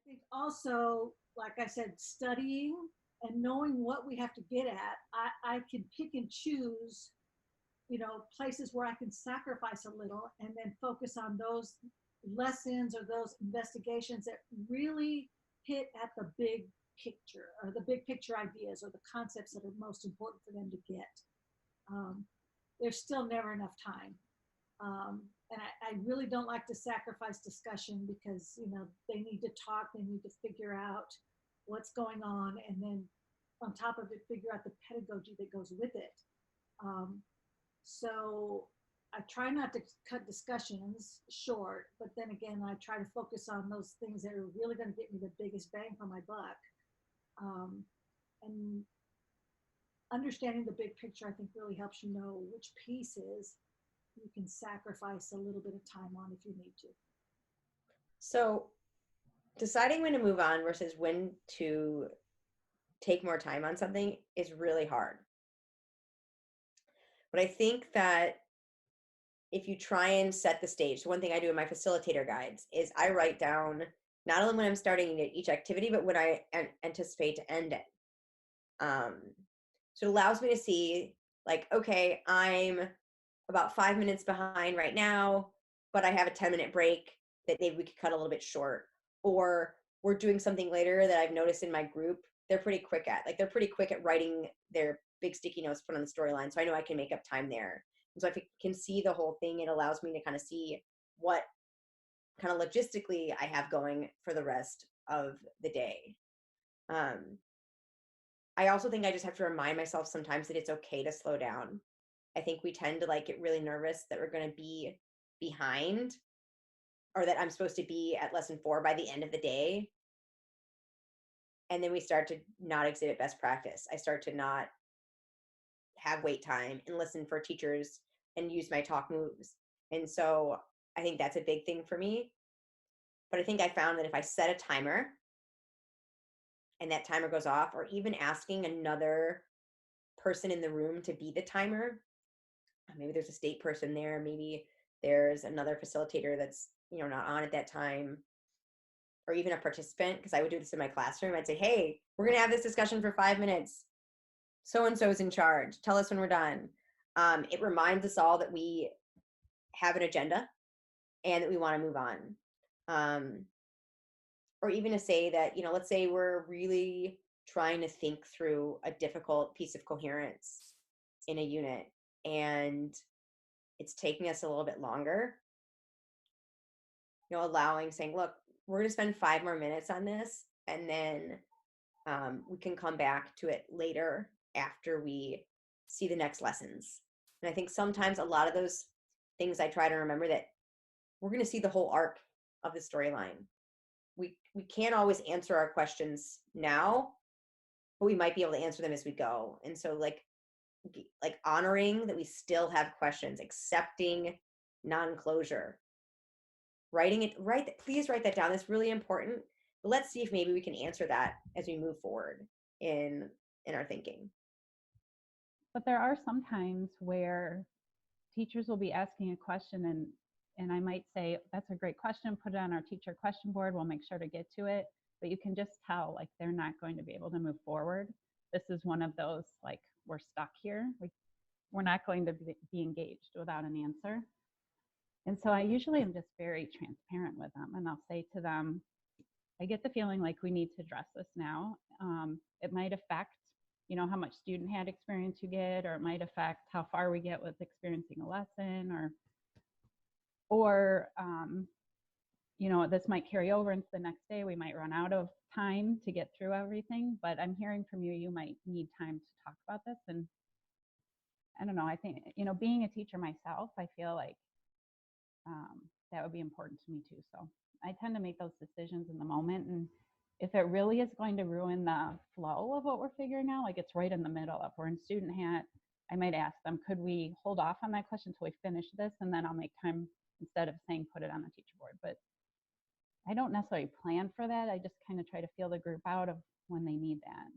think also, like I said, studying and knowing what we have to get at, I can pick and choose, places where I can sacrifice a little and then focus on those lessons or those investigations that really hit at the big picture or the big picture ideas or the concepts that are most important for them to get. Um, there's still never enough time. And I really don't like to sacrifice discussion because, they need to talk, they need to figure out what's going on, and then on top of it, figure out the pedagogy that goes with it. Um, so I try not to cut discussions short, but then again, I try to focus on those things that are really going to get me the biggest bang for my buck. And understanding the big picture, I think, really helps you know which pieces you can sacrifice a little bit of time on if you need to. So deciding when to move on versus when to take more time on something is really hard. But I think that if you try and set the stage, so one thing I do in my facilitator guides is I write down not only when I'm starting each activity, but when I anticipate to end it. So it allows me to see, like, okay, I'm about 5 minutes behind right now, but I have a 10-minute break that maybe we could cut a little bit short. Or we're doing something later that I've noticed in my group, they're pretty quick at writing their big sticky notes put on the storyline. So I know I can make up time there. And so if I can see the whole thing, it allows me to kind of see what kind of logistically I have going for the rest of the day. I also think I just have to remind myself sometimes that it's okay to slow down. I think we tend to get really nervous that we're going to be behind or that I'm supposed to be at lesson 4 by the end of the day. And then we start to not exhibit best practice. I start to not have wait time and listen for teachers and use my talk moves. And so I think that's a big thing for me. But I think I found that if I set a timer and that timer goes off, or even asking another person in the room to be the timer, maybe there's a state person there, maybe there's another facilitator that's not on at that time, or even a participant, because I would do this in my classroom. I'd say, hey, we're going to have this discussion for 5 minutes. So-and-so's in charge. Tell us when we're done. It reminds us all that we have an agenda and that we want to move on. Or even to say that, let's say we're really trying to think through a difficult piece of coherence in a unit and it's taking us a little bit longer, saying, look, we're going to spend 5 more minutes on this, and then we can come back to it later after we see the next lessons. And I think sometimes a lot of those things I try to remember that we're going to see the whole arc of the storyline. We can't always answer our questions now, but we might be able to answer them as we go. And so like honoring that we still have questions, accepting non-closure, please write that down. That's really important. But let's see if maybe we can answer that as we move forward in our thinking. But there are some times where teachers will be asking a question and I might say, that's a great question, put it on our teacher question board, we'll make sure to get to it. But you can just tell, they're not going to be able to move forward. This is one of those, we're stuck here. We're not going to be engaged without an answer. And so I usually am just very transparent with them. And I'll say to them, I get the feeling like we need to address this now. It might affect, how much student had experience you get, or it might affect how far we get with experiencing a lesson, or this might carry over into the next day. We might run out of time to get through everything, but I'm hearing from you, you might need time to talk about this. And I don't know, I think, being a teacher myself, I feel like that would be important to me too. So I tend to make those decisions in the moment. And if it really is going to ruin the flow of what we're figuring out, it's right in the middle. If we're in student hat, I might ask them, could we hold off on that question until we finish this? And then I'll make time instead of saying, put it on the teacher board. But I don't necessarily plan for that. I just kind of try to feel the group out of when they need that.